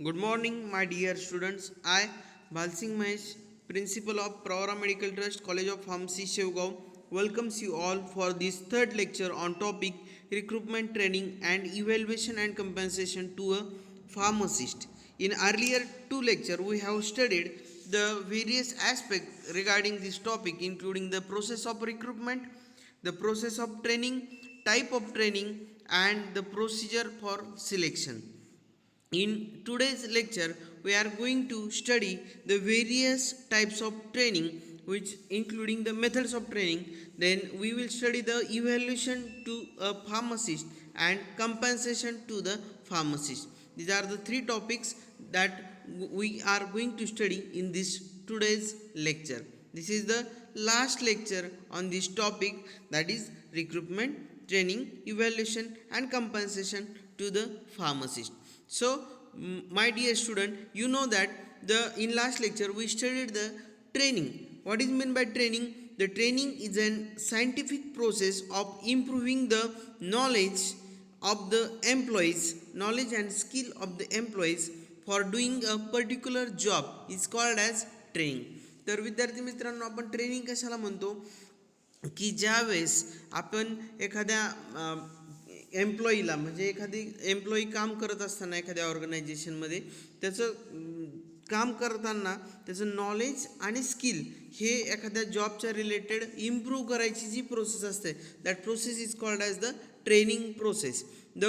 Good morning, my dear students. I, Bhalsingh Mahesh, Principal of Pravara Medical Trust, College of Pharmacy, Shevgaon, welcomes you all for this third lecture on topic recruitment training and evaluation and compensation to a pharmacist. In earlier two lectures, we have studied the various aspects regarding this topic, including the process of recruitment, the process of training, type of training, and the procedure for selection. In today's lecture, we are going to study the various types of training, which including the methods of training. Then we will study the evaluation to a pharmacist and compensation to the pharmacist. These are the three topics that we are going to study in this today's lecture. This is the last lecture on this topic, that is recruitment, training, evaluation and compensation to the pharmacist. So, my dear student, you know that the in last lecture we studied the training. What is meant by training? The training is a scientific process of improving the knowledge of the employees, knowledge and skill of the employees for doing a particular job is called as training. तर विद्यार्थी मित्रांनो, आपण training कशाला म्हणतो की ज्या वेळेस आपण एखाद्या एम्प्लॉईला म्हणजे एखादी एम्प्लॉई काम करत असताना एखाद्या ऑर्गनायझेशनमध्ये त्याचं काम करताना त्याचं नॉलेज आणि स्किल हे एखाद्या जॉबच्या रिलेटेड इम्प्रूव्ह करायची जी प्रोसेस असते, that process is called as the training process. The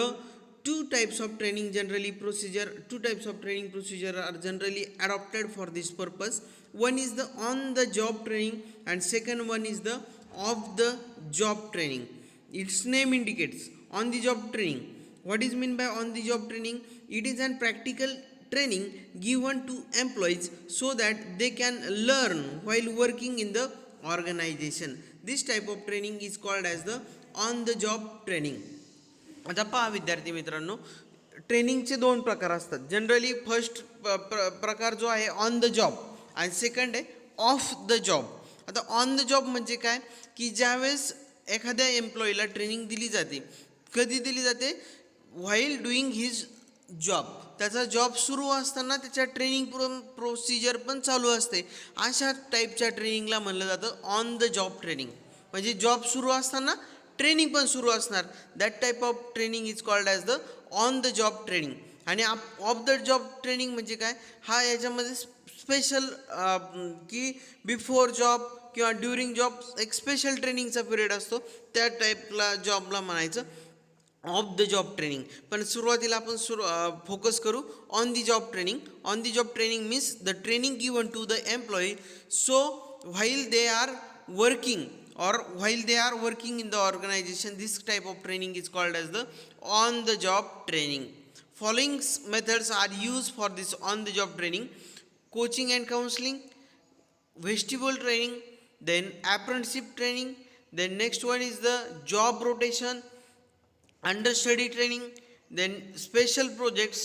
two types of training procedure are generally adopted for this purpose. One is the on the job training and second one is the off the job training. Its name indicates on the job training. What is meant by on the job training? It is an practical training given to employees so that they can learn while working in the organization. This type of training is called as the on the job training. आता पहा विद्यार्थी मित्रांनो, ट्रेनिंगचे दोन प्रकार असतात. Generally first प्रकार जो आहे ऑन द जॉब आणि सेकंड आहे ऑफ द जॉब. आता ऑन द जॉब म्हणजे काय की ज्यावेळेस एखाद्या एम्प्लॉईला ट्रेनिंग दिली जाते, कधी दिली जाते? While doing his job. त्याचा जॉब सुरू असताना त्याच्या ट्रेनिंग प्रोसिजर पण चालू असते. अशा टाईपच्या ट्रेनिंगला म्हणलं जातं ऑन द जॉब ट्रेनिंग. म्हणजे जॉब सुरू असताना ट्रेनिंग पण सुरू असणार. That type of training is called as the on the job training. आणि ऑफ द जॉब ट्रेनिंग म्हणजे काय? हा याच्यामध्ये स्पेशल की बिफोर जॉब किंवा ड्युरिंग जॉब एक स्पेशल ट्रेनिंगचा पिरियड असतो, त्या टाईपला जॉबला म्हणायचं ऑफ द जॉब ट्रेनिंग. पण सुरुवातीला आपण फोकस करू on the job training. On the job training means the training given to the employee so while they are working or while they are working in the organization. This type of training is called as the on the job training. Following methods are used for this on the job training: coaching and counseling, vestibule training, then apprenticeship training, then next one is the job rotation, understudy training, then special projects,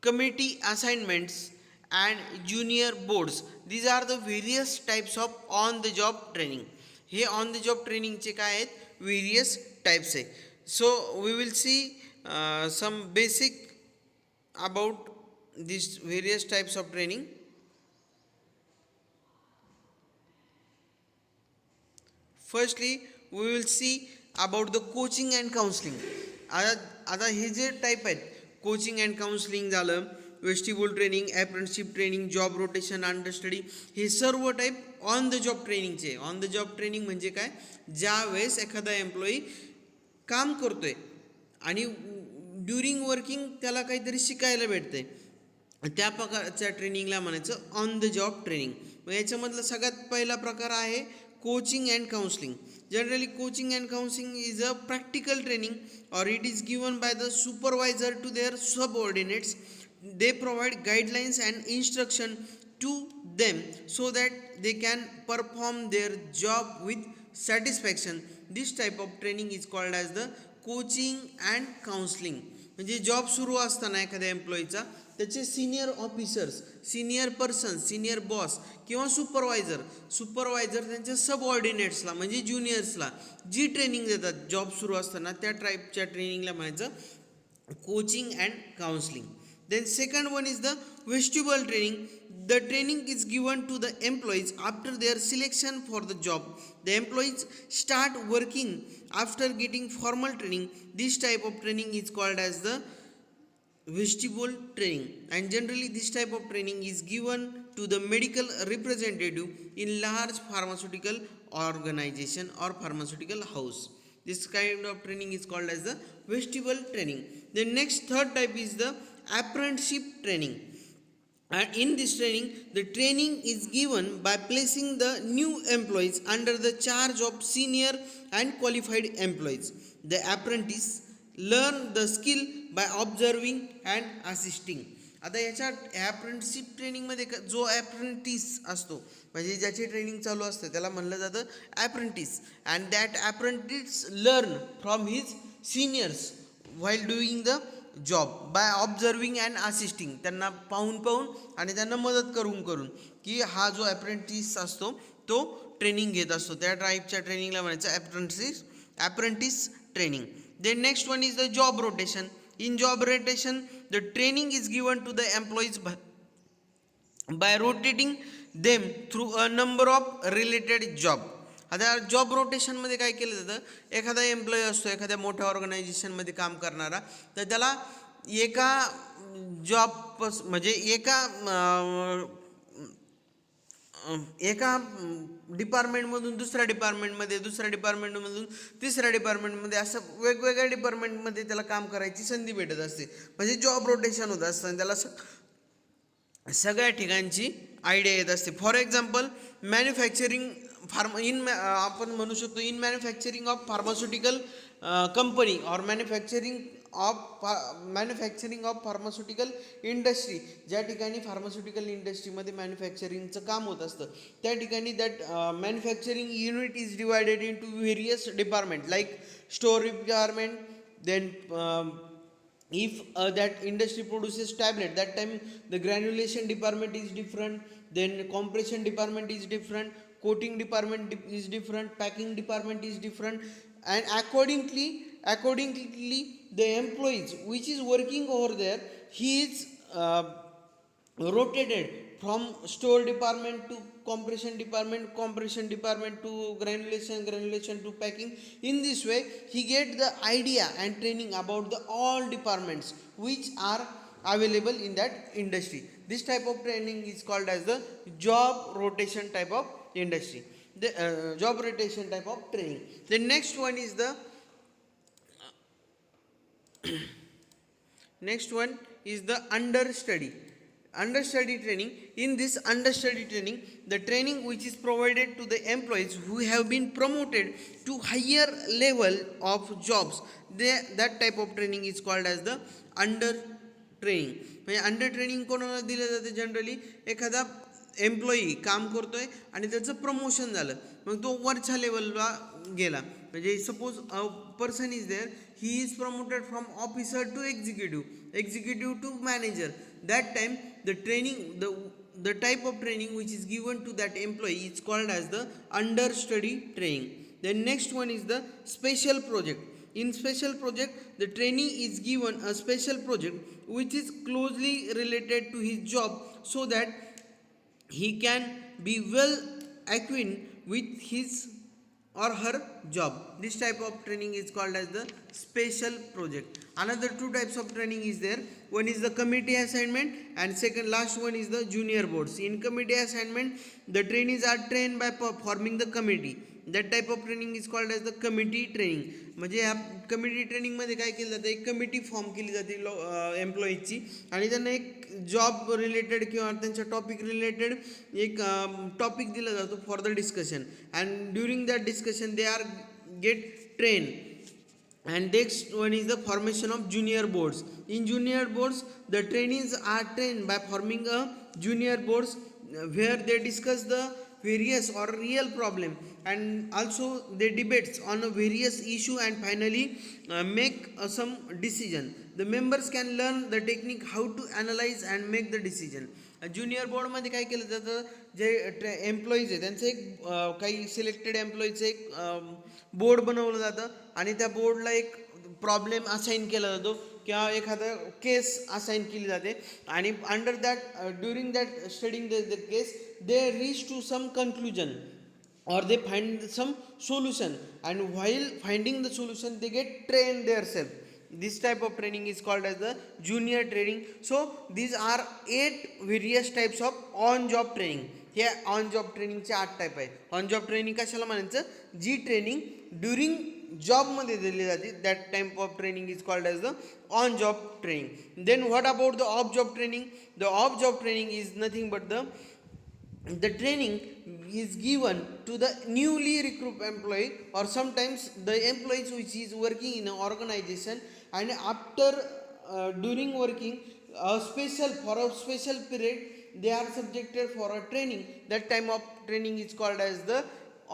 committee assignments and junior boards. These are the various types of on the job training. हे on the job ट्रेनिंगचे काय आहेत? Various types आहे. So we will see some basic about this various types of training. Firstly we will see about the coaching and counselling. आता हे जे type आहेत, coaching and counselling झालं, vestibule training, apprenticeship training, job rotation, understudy, हे सर्व type on the job ट्रेनिंगचे. On the job training म्हणजे काय? ज्या वेळेस एखादा एम्प्लॉई काम करतोय आणि ड्युरिंग वर्किंग त्याला काहीतरी शिकायला भेटतंय, त्या प्रकारच्या ट्रेनिंगला म्हणायचं ऑन द जॉब ट्रेनिंग. मग याच्यामधला सगळ्यात पहिला प्रकार आहे coaching and counselling. Generally, coaching and counseling is a practical training or it is given by the supervisor to their subordinates. They provide guidelines and instruction to them so that they can perform their job with satisfaction. This type of training is called as the coaching and counseling. म्हणजे job सुरू असताना एखाद्या एम्प्लॉईचा त्याचे senior officers, senior person, senior boss किंवा supervisor त्यांच्या सबऑर्डिनेट्सला म्हणजे ज्युनियर्सला जी training देतात job सुरू असताना, त्या टाईपच्या ट्रेनिंगला म्हणायचं coaching and counselling. Then second one is the vestibule training. The training is given to the employees after their selection for the job. The employees start working after getting formal training. This type of training is called as the vestibule training, and generally this type of training is given to the medical representative in large pharmaceutical organization or pharmaceutical house. This kind of training is called as the vestibule training. The next third type is the apprenticeship training, and in this training the training is given by placing the new employees under the charge of senior and qualified employees. The apprentice learn the skill by observing and assisting. आता याच्या apprenticeship ट्रेनिंगमध्ये जो ॲप्रेंटिस असतो म्हणजे ज्याची training चालू असते त्याला म्हणलं जातं ॲप्रेंटिस, and that ॲप्रेंटिस learn from his seniors while doing the job by observing and assisting. त्यांना पाहून आणि त्यांना मदत करून की हा जो ॲप्रेंटिस असतो तो ट्रेनिंग घेत असतो. त्या टाईपच्या ट्रेनिंगला म्हणायचं ॲप्रेंटिस training. Then next one is the job rotation. In job rotation, the training is given to the employees by rotating them through a number of related job. आता जॉब रोटेशनमध्ये काय केलं जातं, एखादा एम्प्लॉई असतो एखाद्या मोठ्या ऑर्गनायझेशनमध्ये काम करणारा, तर त्याला एका जॉब म्हणजे एका डिपार्टमेंटमधून दुसऱ्या डिपार्टमेंटमध्ये, दुसऱ्या डिपार्टमेंटमधून तिसऱ्या डिपार्टमेंटमध्ये, असं वेगवेगळ्या डिपार्टमेंटमध्ये त्याला काम करायची संधी भेटत असते. म्हणजे जॉब रोटेशन होत असतं आणि त्याला सगळ्या ठिकाणची आयडिया येत असते. फॉर एक्झाम्पल मॅन्युफॅक्चरिंग आपण म्हणू शकतो in manufacturing of pharmaceutical company और मॅन्युफॅक्चरिंग ऑफ फार्मास्युटिकल इंडस्ट्री. ज्या ठिकाणी फार्मास्युटिकल इंडस्ट्रीमध्ये मॅन्युफॅक्चरिंगचं काम होत असतं त्या ठिकाणी that manufacturing unit is divided into various department like store department. Then if that industry produces tablet, that time the granulation department is different, then compression department is different, coating department is different, packing department is different, and accordingly the employees which is working over there, he is rotated from store department to compression department to granulation to packing. In this way he get the idea and training about the all departments which are available in that industry. This type of training is called as the job rotation type of industry, the job rotation type of training. The next one is the understudy training. In this understudy training, the training which is provided to the employees who have been promoted to higher level of jobs, that type of training is called as the under training. म्हणजे under training कोणाला दिलं जाते, generally एखादा employee काम करतोय आणि त्याचं promotion झालं, मग तो वरच्या लेवलला गेला. म्हणजे suppose a person is there, he is promoted from officer to executive to manager. That time the training, the type of training which is given to that employee is called as the understudy training. The next one is the special project. In special project, the trainee is given a special project which is closely related to his job so that he can be well acquainted with his or her job. This type of training is called as the special project. Another two types of training is there. One is the committee assignment and last one is the junior boards. In committee assignment, the trainees are trained by forming the committee. That type of training is called as the committee training. म्हणजे ह्या committee ट्रेनिंगमध्ये काय केलं जातं, एक committee form केली जाते एम्प्लॉईजची आणि त्यांना एक जॉब रिलेटेड किंवा त्यांच्या टॉपिक रिलेटेड एक टॉपिक दिला जातो for the discussion, and during that discussion they are get train. And next one is the formation of junior boards. In junior boards, the trainees are trained by forming a junior boards where they discuss the various or real problem and also they debates on a various issue and finally make some decision. The members can learn the technique how to analyze and make the decision. Junior बोर्डमध्ये काय केलं जातं, जे employees आहे त्यांचं एक काही selected एम्प्लॉईचं एक बोर्ड बनवलं जातं आणि त्या बोर्डला एक प्रॉब्लेम असाइन केला जातो किंवा एखादं केस असाइन केली जाते आणि under that during that studying the case they reach to some conclusion or they find some solution, and while finding the solution they get trained themselves. This type of training is called as the junior training. So these are 8 various types of on job training. हे on job ट्रेनिंगचे 8 type आहेत. On job training कशाला म्हणायचं, जी training during जॉबमध्ये दिली जाते that type of training is called as the on job training. Then what about the off job training? The off job training is nothing but the training is given to the newly recruit employee, or sometimes the employees which is working in an organization, and after during working for a special period they are subjected for a training. That time of training is called as the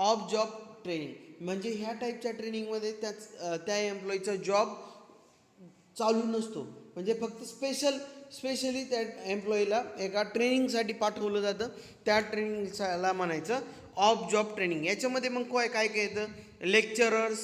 off job training. म्हणजे ह्या टाईपच्या ट्रेनिंगमध्ये त्या एम्प्लॉईचा job चालू नसतो, म्हणजे फक्त specially त्या एम्प्लॉईला एका ट्रेनिंगसाठी पाठवलं जातं. त्या ट्रेनिंगला म्हणायचं ऑफ जॉब ट्रेनिंग. याच्यामध्ये मग काय काय येतं, लेक्चरर्स,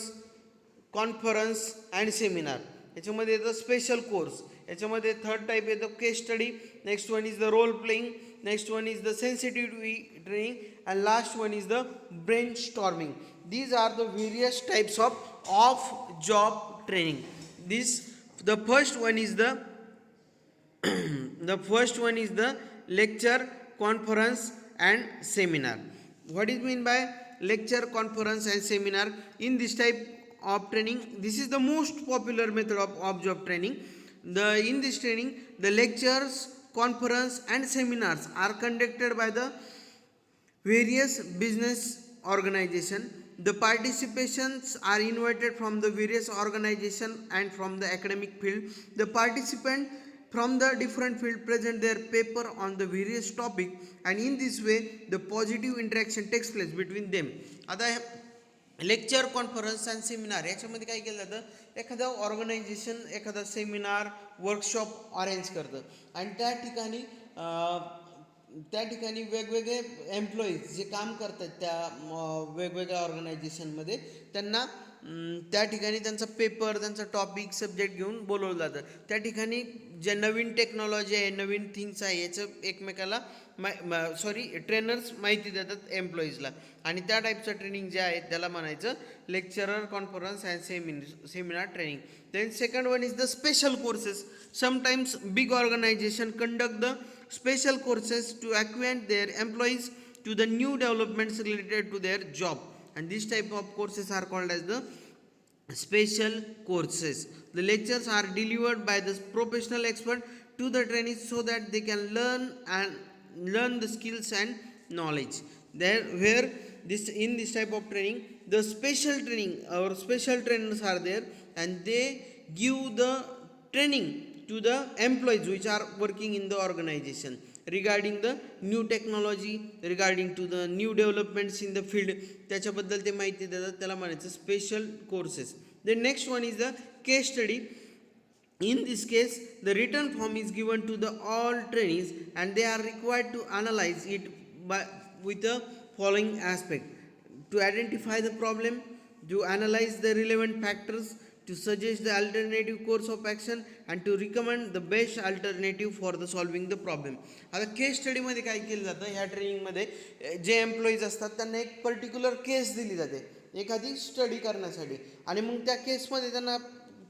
कॉन्फरन्स अँड सेमिनार. याच्यामध्ये येतं स्पेशल कोर्स. याच्यामध्ये थर्ड टाईप येतं case study. Next one is the role playing. Next one is the sensitivity training. And last one is the brainstorming. These are the various types of job training. The first one is the lecture, conference and seminar. What is mean by lecture, conference and seminar? In this type of training, this is the most popular method of job training. In this training, the lectures, conference and seminars are conducted by the various business organization. The participants are invited from the various organization and from the academic field. The participant from the different field present their paper on the various topic, and in this way the positive interaction takes place between them. आता lecture, conference and seminar याच्यामध्ये काय केलं जातं, एखादं organisation एखादा seminar, workshop arrange करतं आणि त्या ठिकाणी वेगवेगळे एम्प्लॉईज जे काम करतात त्या वेगवेगळ्या ऑर्गनायझेशनमध्ये त्यांना त्या ठिकाणी त्यांचा पेपर, त्यांचा टॉपिक, सब्जेक्ट घेऊन बोलवलं जातं. त्या ठिकाणी जे नवीन टेक्नॉलॉजी आहे, नवीन थिंग्स आहे याचं एकमेकाला ट्रेनर्स माहिती देतात एम्प्लॉईजला, आणि त्या टाईपचं ट्रेनिंग जे आहे त्याला म्हणायचं lecturer, conference and seminar training. Then second one is the special courses. Sometimes big organization conduct the special courses to acquaint their employees to the new developments related to their job, and this type of courses are called as the special courses. The lectures are delivered by the professional expert to the trainees so that they can learn the skills and knowledge. In this type of training, the special training or special trainers are there, and they give the training to the employees which are working in the organization regarding the new technology, regarding to the new developments in the field. त्याच्याबद्दल ते माहिती देतात, त्याला म्हणायचं special courses. The next one is the case study. In this case, the written form is given to the all trainees, and they are required to analyze it with the following aspect: to identify the problem, to analyze the relevant factors, to suggest the alternative course of action, and to recommend the best alternative for the solving the problem. आता केस स्टडीमध्ये काय केलं जातं, ह्या ट्रेनिंगमध्ये जे employees असतात त्यांना एक पर्टिक्युलर केस दिली जाते एखादी स्टडी करण्यासाठी, आणि मग त्या केसमध्ये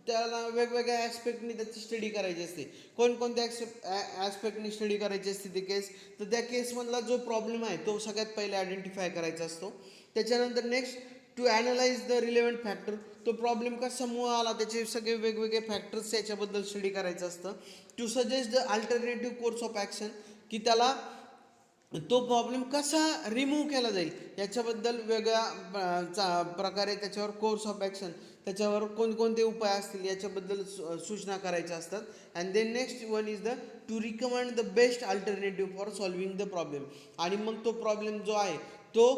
त्याला वेगवेगळ्या ॲस्पेक्टनी त्याची स्टडी करायची असते. कोणकोणत्या ॲस्पेक्टनी स्टडी करायची असते ती केस, तर त्या केसमधला जो प्रॉब्लेम आहे तो सगळ्यात पहिले आयडेंटिफाय करायचा असतो. त्याच्यानंतर next to analyse the relevant factor, तो प्रॉब्लेम कशामुळे आला त्याचे सगळे वेगवेगळे फॅक्टर्स याच्याबद्दल स्टडी करायचं असतं. To suggest the alternative course of action, की त्याला तो प्रॉब्लेम कसा रिमूव्ह केला जाईल याच्याबद्दल वेगळ्या प्रकारे त्याच्यावर कोर्स ऑफ ॲक्शन, त्याच्यावर कोणकोणते उपाय असतील याच्याबद्दल सूचना करायच्या असतात. And then next one is the to recommend the best alternative for solving the problem, आणि मग तो प्रॉब्लेम जो आहे तो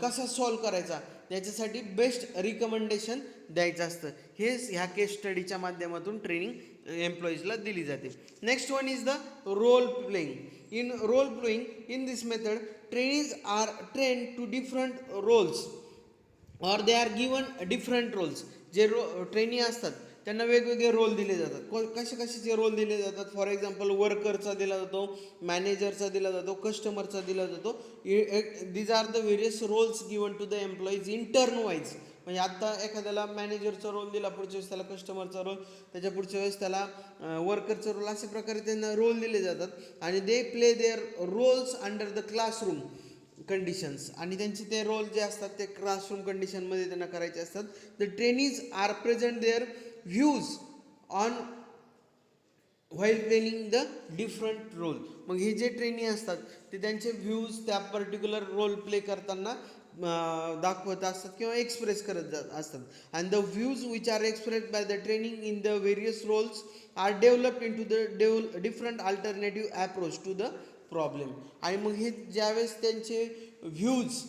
कसा सॉल्व करायचा त्याच्यासाठी बेस्ट रिकमेंडेशन द्यायचं असतं. हेच ह्या केस स्टडीच्या माध्यमातून ट्रेनिंग एम्प्लॉईजला दिली जाते. Next one is the role playing. In role playing, in this method, trainees are trained to different roles, or they are given different roles. जे ट्रेनी असतात त्यांना वेगवेगळे रोल दिले जातात. कशाचे रोल दिले जातात? फॉर एक्झाम्पल वर्करचा दिला जातो, मॅनेजरचा दिला जातो, कस्टमरचा दिला जातो. These are the various roles given to the employees in turn wise. म्हणजे आता एखाद्याला मॅनेजरचा रोल दिला, पुढच्या वेळेस त्याला कस्टमरचा रोल, त्याच्या पुढच्या वेळेस त्याला वर्करचा रोल, अशा प्रकारे त्यांना रोल दिले जातात. आणि they play their roles under the classroom conditions. आणि त्यांचे ते रोल जे असतात ते क्लासरूम कंडिशनमध्ये त्यांना करायचे असतात. The trainees are present their views on while training the different role. मग हे जे ट्रेनी असतात ते त्यांचे व्ह्यूज त्या पर्टिक्युलर रोल प्ले करताना दाखवत असतात किंवा एक्सप्रेस करत जात असतात. And the views which are express by the training in the various roles are developed into the different alternative approach to the problem. आणि मग हे ज्यावेळेस त्यांचे व्ह्यूज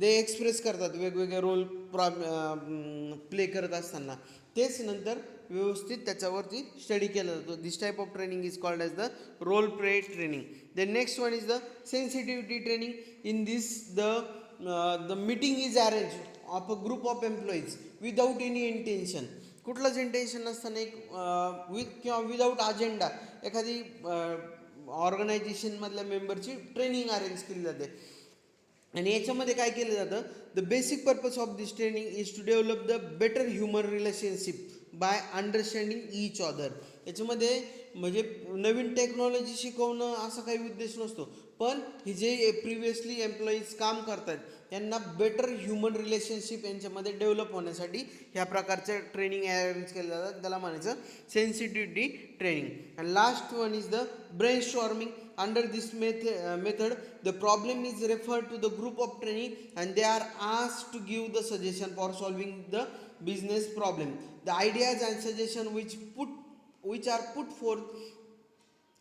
ते एक्सप्रेस करतात वेगवेगळे रोल प्ले करत असताना, तेच नंतर व्यवस्थित त्याच्यावरती स्टडी केला जातो. This type of training is called as the role play training. The next one is the sensitivity training. In this the meeting is arrange of a group of employees without any intention. कुठलंच intention नसताना एक किंवा without agenda एखादी ऑर्गनायझेशनमधल्या मेंबरची training arrange केली जाते. आणि याच्यामध्ये काय केलं जातं? The basic purpose of this training is to develop the better human relationship by understanding each other. याच्यामध्ये म्हणजे नवीन टेक्नॉलॉजी शिकवणं असा काही उद्देश नसतो, पण हे जे प्रिव्हियसली एम्प्लॉईज काम करतात त्यांना बेटर ह्युमन रिलेशनशिप यांच्यामध्ये डेव्हलप होण्यासाठी ह्या प्रकारचे ट्रेनिंग अरेंज केले जातात. त्याला म्हणायचं sensitivity training. And last one is the brain storming. Under this method, the problem is referred to the group of trainee and they are asked to give the suggestion for solving the business problem. The ideas and suggestions which are put forth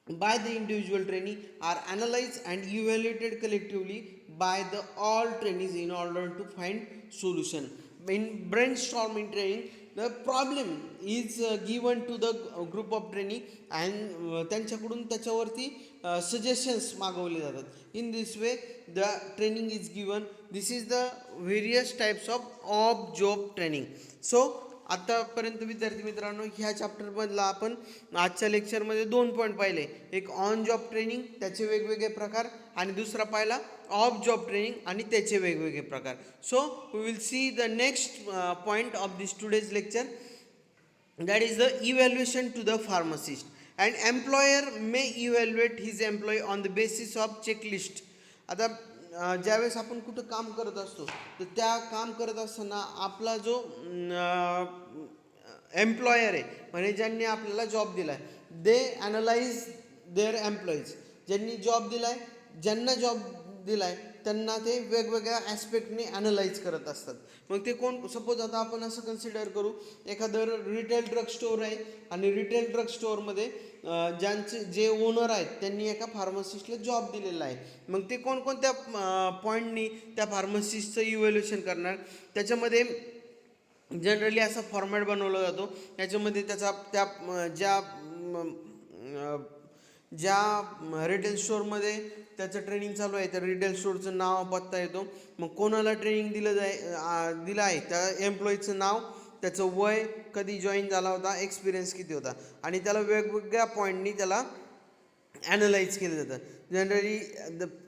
by the individual trainee are analyzed and evaluated collectively by the all trainees in order to find solution. In brainstorming training, the problem is given to the group of trainee and त्यांच्याकडून त्याच्यावरती suggestions मागवले जातात. In this way the training is given. This is the various types of job training. So आतापर्यंत विद्यार्थी मित्रांनो ह्या चॅप्टरमधला आपण आजच्या लेक्चरमध्ये 2 पॉईंट पाहिले. एक ऑन जॉब ट्रेनिंग त्याचे वेगवेगळे प्रकार, आणि दुसरा पाहिला ऑफ जॉब ट्रेनिंग आणि त्याचे वेगवेगळे प्रकार. So we will see the next point of this today's lecture, that is the evaluation to the pharmacist. An employer may evaluate his employee on the basis of checklist. आता ज्यावेळेस आपण कुठं काम करत असतो तर त्या काम करत असताना आपला जो एम्प्लॉयर आहे म्हणजे ज्यांनी आपल्याला जॉब दिला आहे, दे ॲनालाइज देअर एम्प्लॉईज. ज्यांनी जॉब दिला आहे, ज्यांना जॉब दिला आहे त्यांना ते वेगवेगळ्या ॲस्पेक्टने ॲनालाइज करत असतात. मग ते कोण? सपोज आता आपण असं कन्सिडर करू, एखादं रिटेल ड्रग स्टोअर आहे आणि रिटेल ड्रग स्टोअरमध्ये ज्यांचे जे ओनर आहेत त्यांनी एका फार्मासिस्टला जॉब दिलेला आहे. मग ते कोणकोणत्या पॉईंटनी त्या फार्मासिस्टचं इव्हॅल्युएशन करणार? त्याच्यामध्ये जनरली असा फॉर्मॅट बनवला जातो. त्याच्यामध्ये त्याचा त्या ज्या रिटेल स्टोअरमध्ये त्याचं ट्रेनिंग चालू आहे त्या रिटेल स्टोअरचं नाव, पत्ता येतो. मग कोणाला ट्रेनिंग दिलं आहे त्या एम्प्लॉईचं नाव, त्याचं वय, कधी जॉईन झाला होता, एक्सपिरियन्स किती होता, आणि त्याला वेगवेगळ्या पॉईंटनी त्याला ॲनालाइज केलं जातं. Generally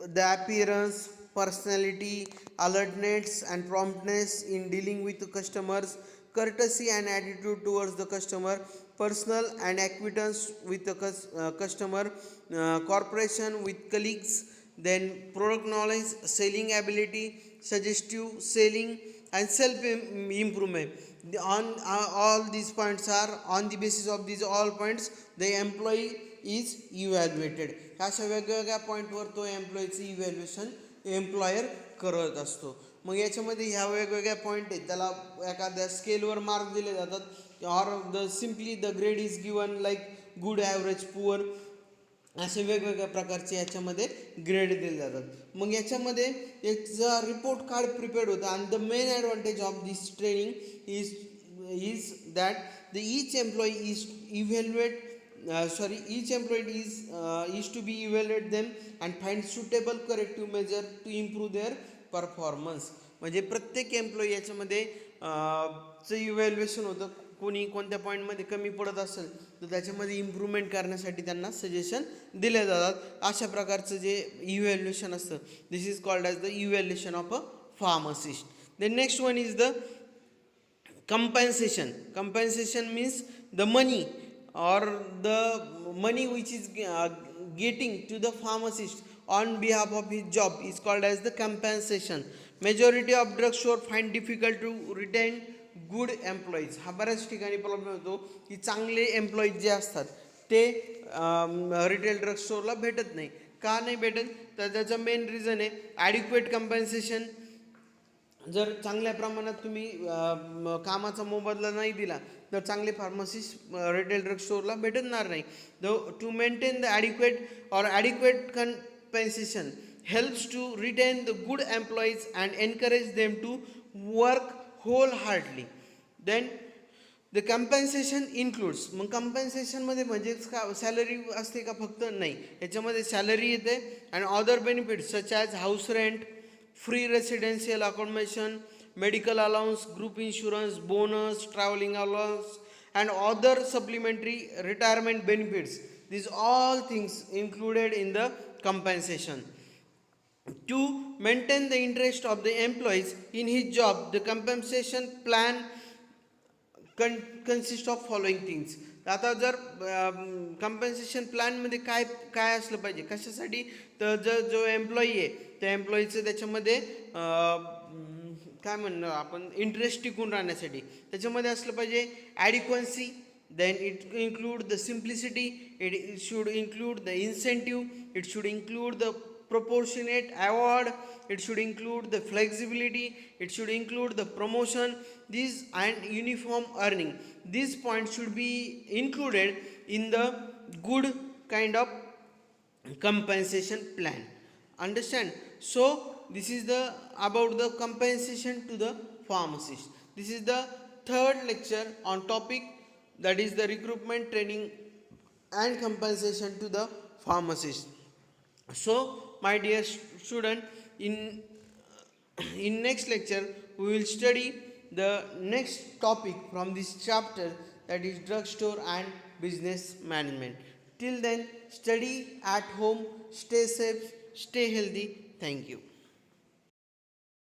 the appearance, personality, alertness and promptness in dealing with customers, courtesy and attitude towards the customer, personal and acquaintance with the customer, cooperation with colleagues, then product knowledge, selling ability, suggestive selling and self improvement. On all these points are on the basis of these all points the employee is evaluated. अशा वेगवेगळ्या पॉईंटवर तो एम्प्लॉईचं evaluation employer करत असतो. मग याच्यामध्ये ह्या वेगवेगळ्या पॉईंट आहेत, त्याला एखाद्या स्केलवर मार्क दिले जातात. Or the simply the grade is given like good, average, poor, असे वेगवेगळ्या प्रकारचे याच्यामध्ये ग्रेड दिले जातात. मग याच्यामध्ये एक रिपोर्ट कार्ड प्रिपेअर्ड होतं. आणि the main advantage of this training is that the each employee is evaluate each employee is to be evaluate them and find suitable corrective measure to improve their performance. म्हणजे प्रत्येक employee याच्यामध्ये चं evaluation होतं. कोणी कोणत्या पॉईंटमध्ये कमी पडत असेल तर त्याच्यामध्ये इम्प्रूव्हमेंट करण्यासाठी त्यांना सजेशन दिले जातात. अशा प्रकारचं जे इव्हॅल्युएशन असतं, this is called as the evaluation of a pharmacist. The next one is the compensation. Compensation means the money or the money which is getting to the pharmacist on behalf of his job is called as the compensation. Majority of drugstore find difficult to retain good employees. हा बऱ्याच ठिकाणी problem होतो की चांगले employees जे असतात ते retail drug स्टोअरला भेटत नाही. का नाही भेटत तर त्याचं मेन रिझन आहे ॲडिक्वेट कंपन्सेशन. जर चांगल्या प्रमाणात तुम्ही कामाचा मोबदला नाही दिला तर चांगले फार्मसिस्ट रिटेल ड्रग स्टोअरला भेटणार नाही. To maintain the adequate compensation helps to retain the good employees and encourage them to work wholeheartedly. Then the compensation includes, मग कंपन्सेशनमध्ये म्हणजेच का सॅलरी असते का फक्त, नाही, याच्यामध्ये सॅलरी येते and other benefits such as house rent, free residential accommodation, medical allowance, group insurance, bonus, traveling allowance, and other supplementary retirement benefits. These all things included in the compensation. To maintain the interest of the employees in his job, the compensation plan consists of following things. आता जर compensation प्लॅनमध्ये काय काय असलं पाहिजे कशासाठी, तर जो एम्प्लॉई आहे त्या एम्प्लॉईचं त्याच्यामध्ये काय म्हणणं आपण इंटरेस्ट टिकून राहण्यासाठी त्याच्यामध्ये असलं पाहिजे adequacy. Then it include the simplicity, it should include the incentive, it should include the proportionate award, it should include the flexibility, it should include the promotion, these and uniform earning. These points should be included in the good kind of compensation plan. Understand? So this is the about the compensation to the pharmacist. This is the third lecture on topic, that is the recruitment, training and compensation to the pharmacist. So my dear student, in next lecture we will study the next topic from this chapter, that is drugstore and business management. Till then, study at home, stay safe, stay healthy. Thank you.